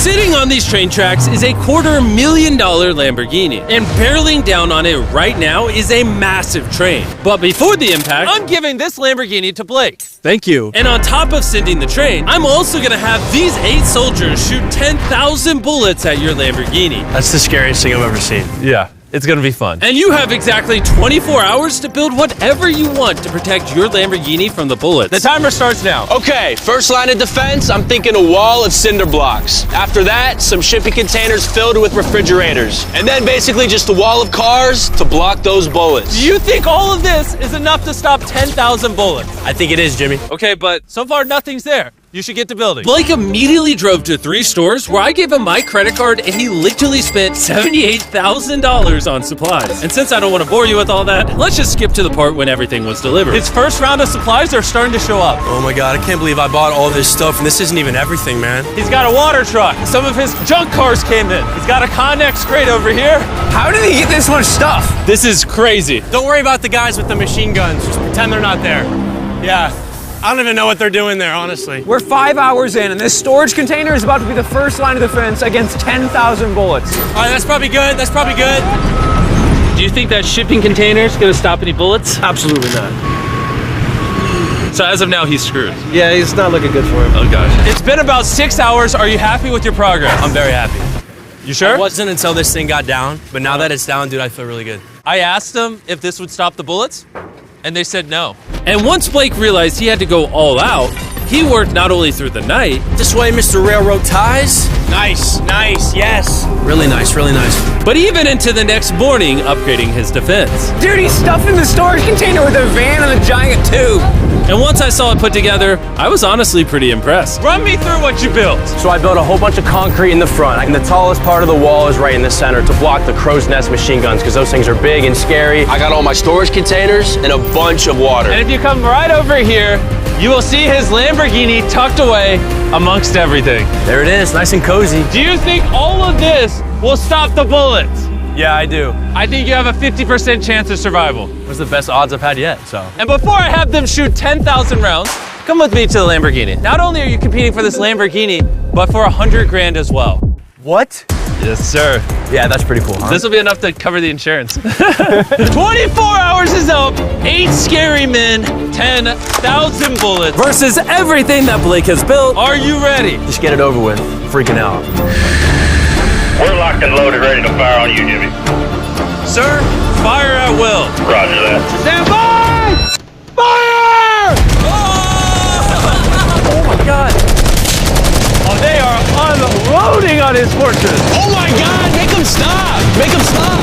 Sitting on these train tracks is a $250,000 Lamborghini, and barreling down on it right now is a massive train. But before the impact, I'm giving this Lamborghini to Blake. Thank you. And on top of sending the train, I'm also gonna have these 8 soldiers shoot 10,000 bullets at your Lamborghini. That's the scariest thing I've ever seen. Yeah, it's gonna be fun. And you have exactly 24 hours to build whatever you want to protect your Lamborghini from the bullets. The timer starts now. Okay, first line of defense, I'm thinking a wall of cinder blocks. After that, some shipping containers filled with refrigerators. And then basically just a wall of cars to block those bullets. Do you think all of this is enough to stop 10,000 bullets? I think it is, Jimmy. Okay, but So far, nothing's there. You should get to building. Blake immediately drove to 3 stores where I gave him my credit card and he literally spent $78,000 on supplies. And since I don't want to bore you with all that, let's just skip to the part when everything was delivered. His first round of supplies are starting to show up. Oh my God, I can't believe I bought all this stuff and this isn't even everything, man. He's got a water truck. Some of his junk cars came in. He's got a Connex crate over here. How did he get this much stuff? This is crazy. Don't worry about the guys with the machine guns. Just pretend they're not there. Yeah, I don't even know what they're doing there, honestly. We're 5 hours in, and this storage container is about to be the first line of defense against 10,000 bullets. All right, that's probably good. That's probably good. Do you think that shipping container is going to stop any bullets? Absolutely not. So as of now, he's screwed. Yeah, it's not looking good for him. Oh gosh. It's been about 6 hours. Are you happy with your progress? I'm very happy. You sure? It wasn't until this thing got down, but now that it's down, dude, I feel really good. I asked them if this would stop the bullets, and they said no. And once Blake realized he had to go all out, he worked not only through the night. This way, Mr. Railroad Ties. Nice, nice, yes. Really nice, really nice. But even into the next morning, upgrading his defense. Dude, he's stuffing the storage container with a van and a giant tube. And once I saw it put together, I was honestly pretty impressed. Run me through what you built. So I built a whole bunch of concrete in the front, and the tallest part of the wall is right in the center to block the crow's nest machine guns, because those things are big and scary. I got all my storage containers and a bunch of water. And if you come right over here, you will see his Lamborghini tucked away amongst everything. There it is, nice and cozy. Do you think all of this will stop the bullets? Yeah, I do. I think you have a 50% chance of survival. It was the best odds I've had yet, so. And before I have them shoot 10,000 rounds, come with me to the Lamborghini. Not only are you competing for this Lamborghini, but for 100 grand as well. What? Yes, sir. Yeah, that's pretty cool, huh? This will be enough to cover the insurance. 24 hours is up. 8 scary men, 10,000 bullets. Versus everything that Blake has built. Are you ready? Just get it over with. Freaking out. We're locked and loaded, ready to fire on you, Jimmy. Sir, fire at will. Roger that. Stand by! Fire! Oh my God. Oh, they are unloading on his fortress. Oh my God, make them stop! Make them stop!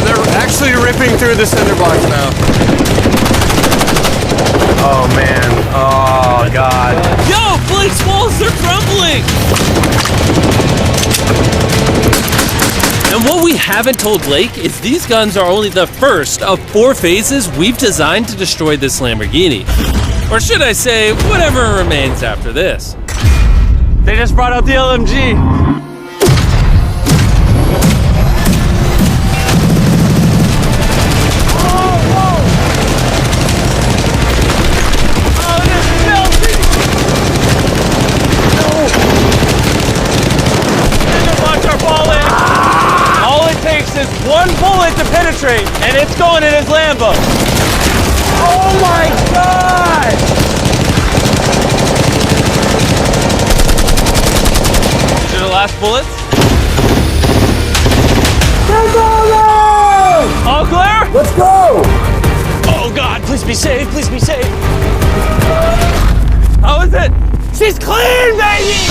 They're actually ripping through the cinder blocks now. Oh man, oh God. Yo, Blake's walls are crumbling. And what we haven't told Blake is these guns are only the first of 4 phases we've designed to destroy this Lamborghini. Or should I say, whatever remains after this. They just brought out the LMG. One bullet to penetrate, and it's going in his Lambo. Oh my God! These are the last bullets. All clear? Let's go! Oh God, please be safe, please be safe. How is it? She's clean, baby!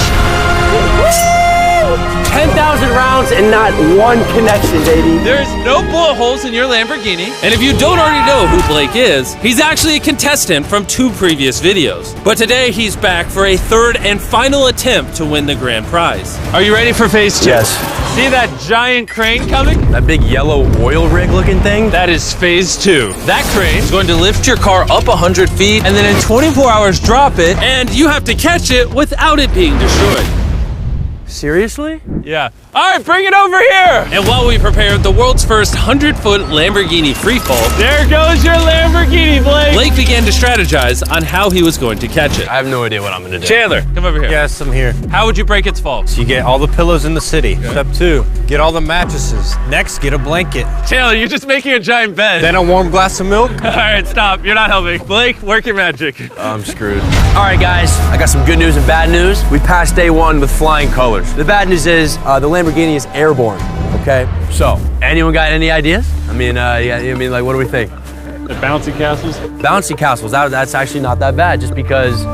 10,000 rounds and not one connection, baby. There's no bullet holes in your Lamborghini. And if you don't already know who Blake is, he's actually a contestant from 2 previous videos. But today he's back for a 3rd and final attempt to win the grand prize. Are you ready for phase 2? Yes. See that giant crane coming? That big yellow oil rig looking thing? That is phase 2. That crane He's going to lift your car up 100 feet, and then in 24 hours drop it. and you have to catch it without it being destroyed. Seriously? Yeah. All right, bring it over here. And while we prepared the world's first 100-foot Lamborghini freefall, There goes your Lamborghini, Blake. Blake began to strategize on how he was going to catch it. I have no idea what I'm gonna do. Chandler, come over here. Yes, I'm here. How would you break its fall? You get all the pillows in the city. Step 2, get all the mattresses. Next, get a blanket. Chandler, you're just making a giant bed. Then a warm glass of milk. All right, stop. You're not helping. Blake, work your magic. I'm screwed. All right, guys, I got some good news and bad news. We passed day 1 with flying colors. The bad news is the Lamborghini is airborne, okay? So, anyone got any ideas? I mean, like, what do we think? The bouncy castles. Bouncy castles, that's actually not that bad, just because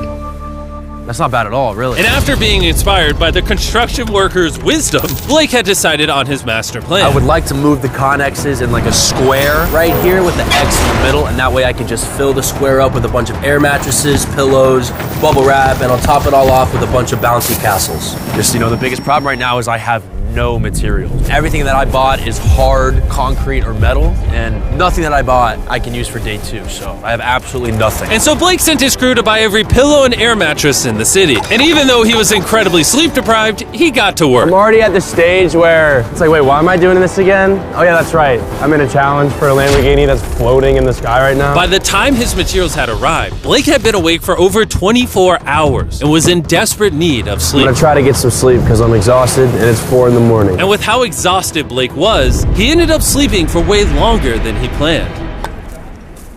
that's not bad at all, really. And after being inspired by the construction workers' wisdom, Blake had decided on his master plan. I would like to move the connexes in like a square right here with the X in the middle, and that way I can just fill the square up with a bunch of air mattresses, pillows, bubble wrap, and I'll top it all off with a bunch of bouncy castles. Just, the biggest problem right now is I have no materials. Everything that I bought is hard concrete or metal, and nothing that I bought I can use for day 2, so I have absolutely nothing. And so Blake sent his crew to buy every pillow and air mattress in the city. And even though he was incredibly sleep deprived, he got to work. I'm already at the stage where it's like, wait, why am I doing this again? Oh yeah, that's right. I'm in a challenge for a Lamborghini that's floating in the sky right now. By the time his materials had arrived, Blake had been awake for over 24 hours and was in desperate need of I'm sleep. gonna try to get some sleep because I'm exhausted and it's 4 in the morning. And with how exhausted Blake was, he ended up sleeping for way longer than he planned.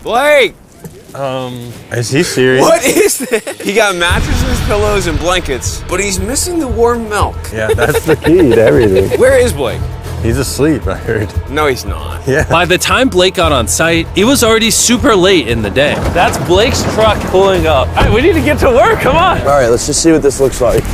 Blake! Is he serious? What is this? He got mattresses, pillows, and blankets, but he's missing the warm milk. Yeah, that's the Key to everything. Where is Blake? He's asleep, I heard. No, he's not. By the time Blake got on site, it was already super late in the day. That's Blake's truck pulling up. All right, we need to get to work. Come on. All right, let's just see what this looks like.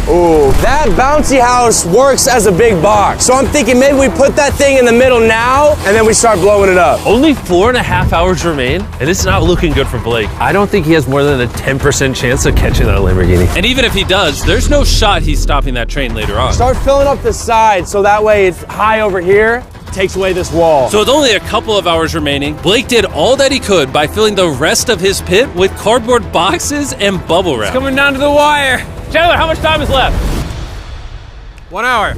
Oh, that bouncy house works as a big box. So I'm thinking maybe we put that thing in the middle now and then we start blowing it up. Only 4.5 hours remain, and it's not looking good for Blake. I don't think he has more than a 10% chance of catching that Lamborghini. And even if he does, there's no shot he's stopping that train later on. Start filling up the side so that way it's high over here, takes away this wall. So with only a couple of hours remaining, Blake did all that he could by filling the rest of his pit with cardboard boxes and bubble wrap. Coming down to the wire. Chandler, how much time is left? 1 hour.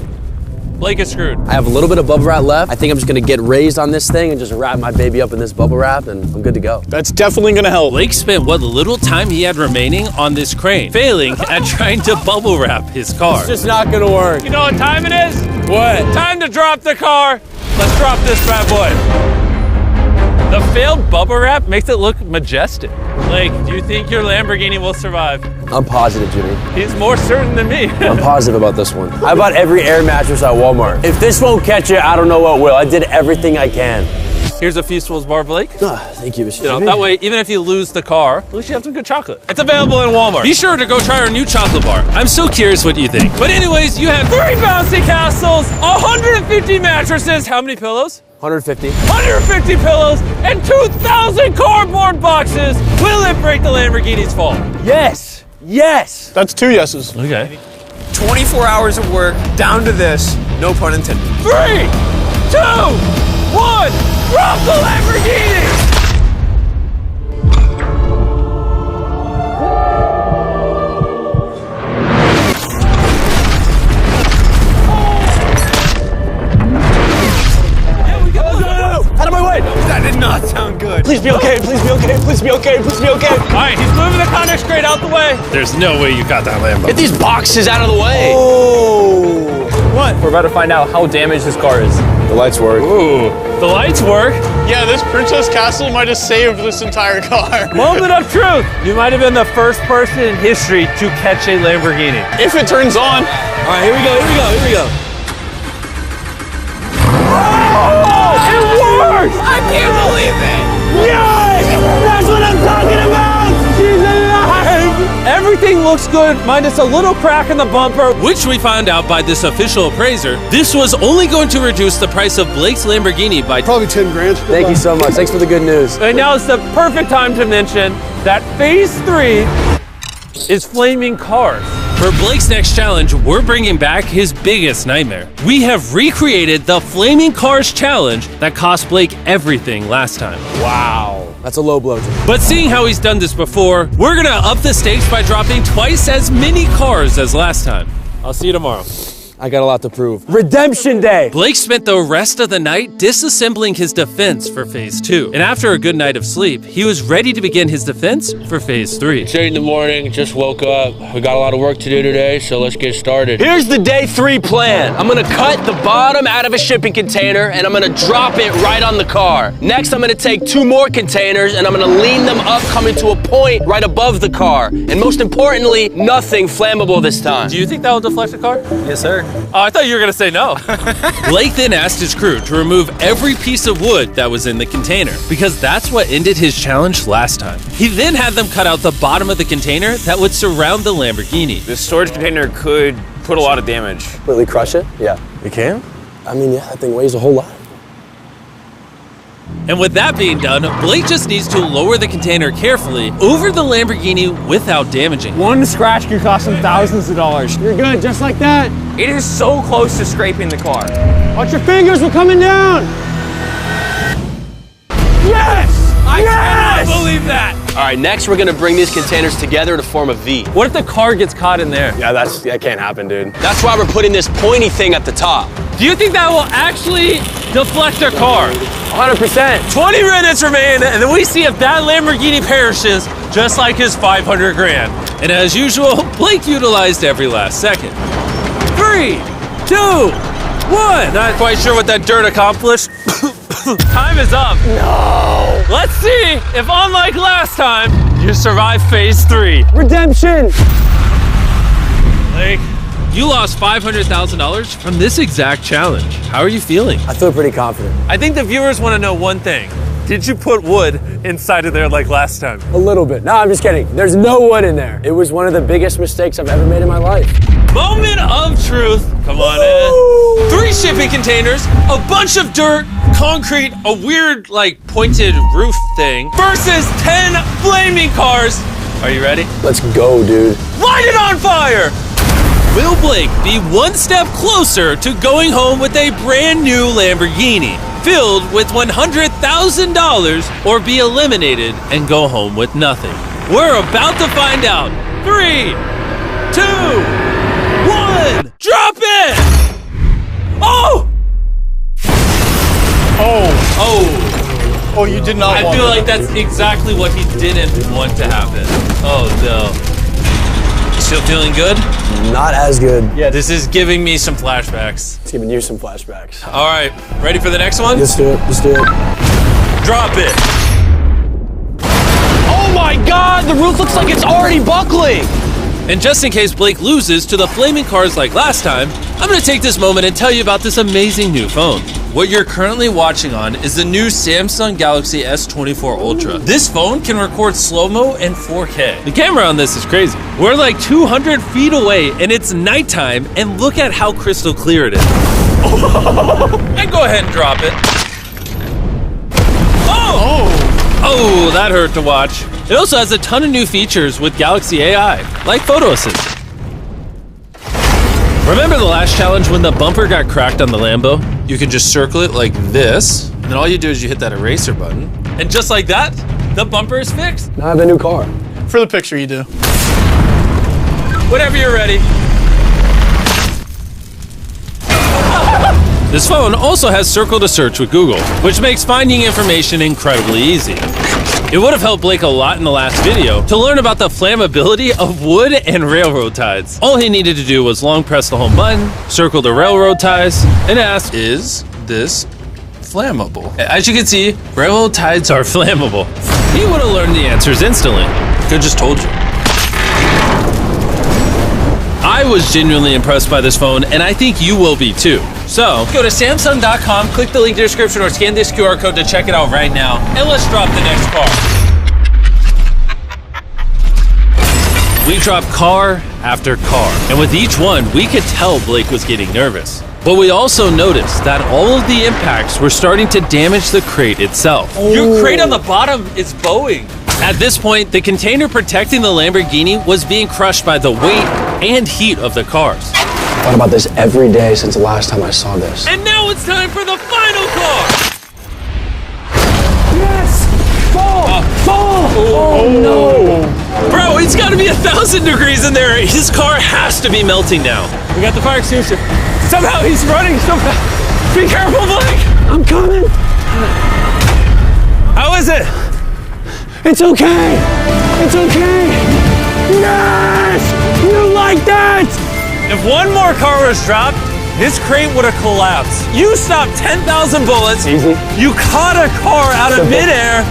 Blake is screwed. I have a little bit of bubble wrap left. I think I'm just gonna get raised on this thing and just wrap my baby up in this bubble wrap and I'm good to go. That's definitely gonna help. Blake spent what little time he had remaining on this crane, failing at trying to bubble wrap his car. It's just not gonna work. You know what time it is? What? Time to drop the car. Let's drop this bad boy. The failed bubble wrap makes it look majestic. Blake, do you think your Lamborghini will survive? I'm positive, Jimmy. He's more certain than me. I'm positive about this one. I bought every air mattress at Walmart. If this won't catch it, I don't know what will. I did everything I can. Here's a Feastables bar, Blake. Thank you, Mr. You know, that way, even if you lose the car, at least you have some good chocolate. It's available in Walmart. Be sure to go try our new chocolate bar. I'm so curious what you think. But anyways, you have 3 bouncy castles, 150 mattresses, how many pillows? 150. 150 pillows, and 2,000 cardboard boxes. Will it break the Lamborghini's fall? Yes. Yes. That's 2 yeses. Okay. 24 hours of work, down to this, no pun intended. 3, 2, 1, drop the Lamborghini! Out of my way. That did not sound good. Please be okay. Please be okay. Please be okay. Please be okay. All right, he's moving the Connex crate out the way. There's no way you got that Lambo. Get these boxes out of the way. Oh. What? We're about to find out how damaged this car is. The lights work. Ooh, the lights work. Yeah, this Princess Castle might have saved this entire car. Moment of truth. You might have been the first person in history to catch a Lamborghini. If it turns on. All right, here we go. Here we go. Here we go. It worked! I can't believe it. Yes! That's what I'm talking about! She's alive! Everything looks good, minus a little crack in the bumper. Which we found out by this official appraiser, this was only going to reduce the price of Blake's Lamborghini by Probably 10 grand. Thank you so much. Thanks for the good news. And now it's the perfect time to mention that phase 3 is flaming cars. For Blake's next challenge, we're bringing back his biggest nightmare. We have recreated the Flaming Cars challenge that cost Blake everything last time. Wow. That's a low blow. But seeing how he's done this before, we're gonna up the stakes by dropping twice as many cars as last time. I'll see you tomorrow. I got a lot to prove. Redemption Day! Blake spent the rest of the night disassembling his defense for phase 2. And after a good night of sleep, he was ready to begin his defense for phase 3. It's 8 in the morning, just woke up. We got a lot of work to do today, so let's get started. Here's the day 3 plan. I'm gonna cut the bottom out of a shipping container and I'm gonna drop it right on the car. Next, I'm gonna take 2 more containers and I'm gonna lean them up, coming to a point right above the car. And most importantly, nothing flammable this time. Do you think that will deflect the car? Yes, sir. Oh, I thought you were gonna say no. Blake then asked his crew to remove every piece of wood that was in the container, because that's what ended his challenge last time. He then had them cut out the bottom of the container that would surround the Lamborghini. This storage container could put a lot of damage. Completely crush it? Yeah. You can? I mean, yeah, that thing weighs a whole lot. And with that being done, Blake just needs to lower the container carefully over the Lamborghini without damaging it. One scratch could cost him thousands of dollars. You're good, just like that. It is so close to scraping the car. Watch your fingers, we're coming down. Yes! I cannot believe that. All right, next we're gonna bring these containers together to form a V. What if the car gets caught in there? Yeah, that can't happen, dude. That's why we're putting this pointy thing at the top. Do you think that will actually deflect our car? 100%. 20 minutes remain, and then we see if that Lamborghini perishes, just like his 500 grand. And as usual, Blake utilized every last second. 3, 2, 1. Not quite sure what that dirt accomplished. Time is up. No! Let's see if, unlike last time, you survive phase 3. Redemption! Blake, You lost $500,000 from this exact challenge. How are you feeling? I feel pretty confident. I think the viewers want to know one thing. Did you put wood inside of there like last time? A little bit. No, I'm just kidding. There's no wood in there. It was one of the biggest mistakes I've ever made in my life. Moment of truth. Come on in. 3 shipping containers, a bunch of dirt, concrete, a weird, like, pointed roof thing, versus 10 flaming cars. Are you ready? Let's go, dude. Light it on fire! Will Blake be one step closer to going home with a brand new Lamborghini filled with $100,000, or be eliminated and go home with nothing? We're about to find out. 3, 2, 1, drop it! Oh! Oh, you did not I want feel that. like that's exactly what he didn't want to happen. Oh no. You still feeling good? Not as good. Yeah, this is giving me some flashbacks. It's giving you some flashbacks. All right, ready for the next one? Let's do it. Let's do it. Drop it. Oh my God, the roof looks like it's already buckling. And just in case Blake loses to the flaming cars like last time, I'm gonna take this moment and tell you about this amazing new phone. What you're currently watching on is the new Samsung Galaxy S24 Ultra. This phone can record slow-mo and 4K. The camera on this is crazy. We're like 200 feet away and it's nighttime, and look at how crystal clear it is. And go ahead and drop it. Oh, that hurt to watch. It also has a ton of new features with Galaxy AI, like Photo Assist. Remember the last challenge when the bumper got cracked on the Lambo? You can just circle it like this, and then all you do is you hit that eraser button, and just like that, the bumper is fixed. Now I have a new car. For the picture, you do. Whenever you're ready. This phone also has Circle to Search with Google, which makes finding information incredibly easy. It would have helped Blake a lot in the last video to learn about the flammability of wood and railroad ties. All he needed to do was long press the home button, circle the railroad ties, and ask, is this flammable? As you can see, railroad ties are flammable. He would have learned the answers instantly. Could have just told you. I was genuinely impressed by this phone, and I think you will be too. So, go to Samsung.com, click the link in the description, or scan this QR code to check it out right now, and let's drop the next car. We dropped car after car, and with each one, we could tell Blake was getting nervous. But we also noticed that all of the impacts were starting to damage the crate itself. Your crate on the bottom is bowing. At this point, the container protecting the Lamborghini was being crushed by the weight and heat of the cars. I thought about this every day since the last time I saw this. And now it's time for the final car! Yes! Fall! Fall! Oh no! Bro, Oh, it's got to be 1,000 degrees in there. His car has to be melting now. We got the fire extinguisher. Somehow he's running so fast. Be careful, Blake. I'm coming. How is it? It's okay. It's okay. Yes! You like that? If one more car was dropped, this crate would have collapsed. You stopped 10,000 bullets. Easy. You caught a car out of midair.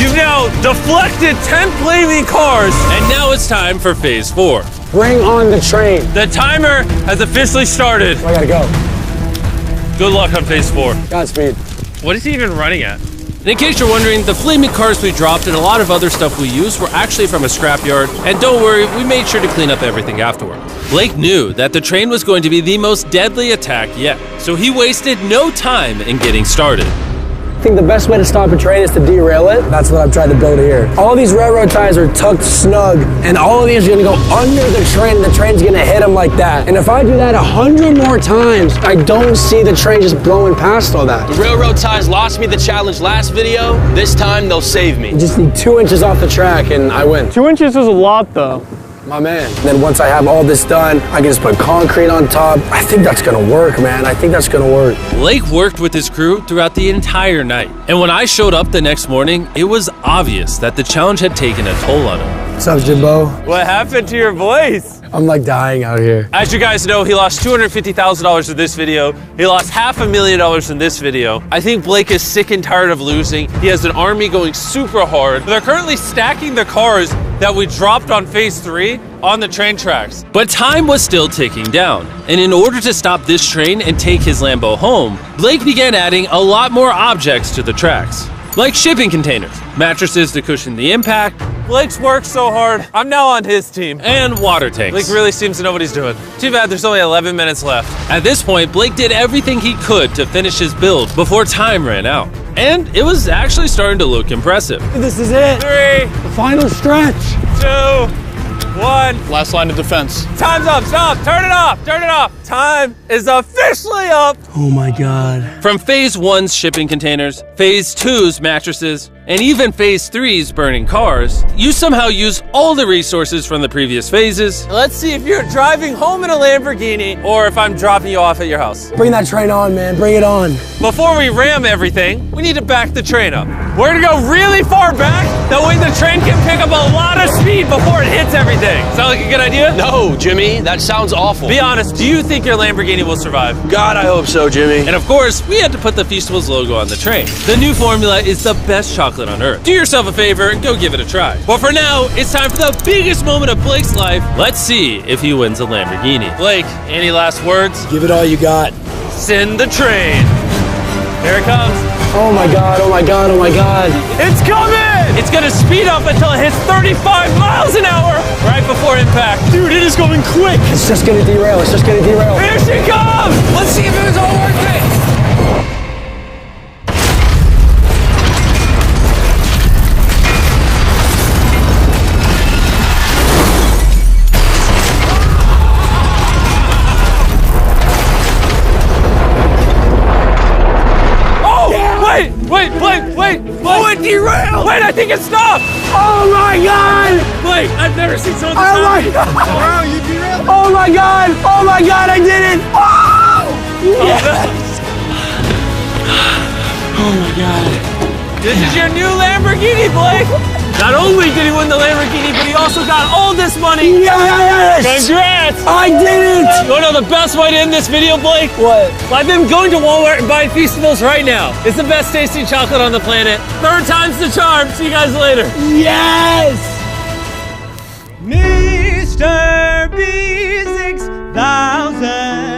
You've now deflected 10 flaming cars. And now it's time for phase 4. Bring on the train. The timer has officially started. I gotta go. Good luck on phase 4. Godspeed. What is he even running at? And in case you're wondering, the flaming cars we dropped and a lot of other stuff we used were actually from a scrapyard. And don't worry, we made sure to clean up everything afterward. Blake knew that the train was going to be the most deadly attack yet, so he wasted no time in getting started. I think the best way to stop a train is to derail it. That's what I've tried to build here. All these railroad ties are tucked snug, and all of these are gonna go under the train, and the train's gonna hit them like that. And if I do that 100 more times, I don't see the train just blowing past all that. The railroad ties lost me the challenge last video. This time they'll save me. I just need 2 inches off the track and I win. 2 inches is a lot, though. My man. And then once I have all this done, I can just put concrete on top. I think that's gonna work, man. I think that's gonna work. Blake worked with his crew throughout the entire night. And when I showed up the next morning, it was obvious that the challenge had taken a toll on him. What's up, Jimbo? What happened to your voice? I'm like dying out here. As you guys know, he lost $250,000 in this video. He lost $500,000 in this video. I think Blake is sick and tired of losing. He has an army going super hard. They're currently stacking the cars that we dropped on phase 3 on the train tracks. But time was still ticking down. And in order to stop this train and take his Lambo home, Blake began adding a lot more objects to the tracks. Like shipping containers, mattresses to cushion the impact, Blake's worked so hard. I'm now on his team. and water tanks. Blake really seems to know what he's doing. Too bad there's only 11 minutes left. At this point, Blake did everything he could to finish his build before time ran out. And it was actually starting to look impressive. This is it. 3, The final stretch. 2, 1. Last line of defense. Time's up. Stop. Turn it off. Turn it off. Time is officially up. Oh my God. From phase 1's shipping containers, phase 2's mattresses, and even phase 3's burning cars, you somehow used all the resources from the previous phases. Let's see if you're driving home in a Lamborghini or if I'm dropping you off at your house. Bring that train on, man. Bring it on. Before we ram everything, we need to back the train up. We're gonna go really far back. That way the train can pick up a lot of speed before it hits everything. Sound like a good idea? No, Jimmy, that sounds awful. Be honest, do you think your Lamborghini will survive? God, I hope so, Jimmy. And of course, we had to put the Feastables logo on the train. The new formula is the best chocolate on earth. Do yourself a favor and go give it a try. But for now, it's time for the biggest moment of Blake's life. Let's see if he wins a Lamborghini. Blake, any last words? Give it all you got. Send the train. Here it comes. Oh my God, oh my God, oh my God. It's coming! It's gonna speed up until it hits 35 miles an hour right before impact. Dude, it is going quick. It's just gonna derail, it's just gonna derail. Here she comes! Let's see if it was all worth it. Wait! Oh, it derailed! Wait, I think it stopped! Oh my God! Wait, I've never seen something this Oh my high. God! Wow, you derailed. Oh my God! Oh my God, I did it! Oh! Yes! Oh my God. This is your new Lamborghini, Blake! Not only did he win the Lamborghini, but he also got all this money! Yes! Congrats! I did it! You wanna know the best way to end this video, Blake? What? I've been going to Walmart and buying Feastables right now. It's the best tasting chocolate on the planet. 3rd time's the charm. See you guys later. Yes! MrBeast 6000.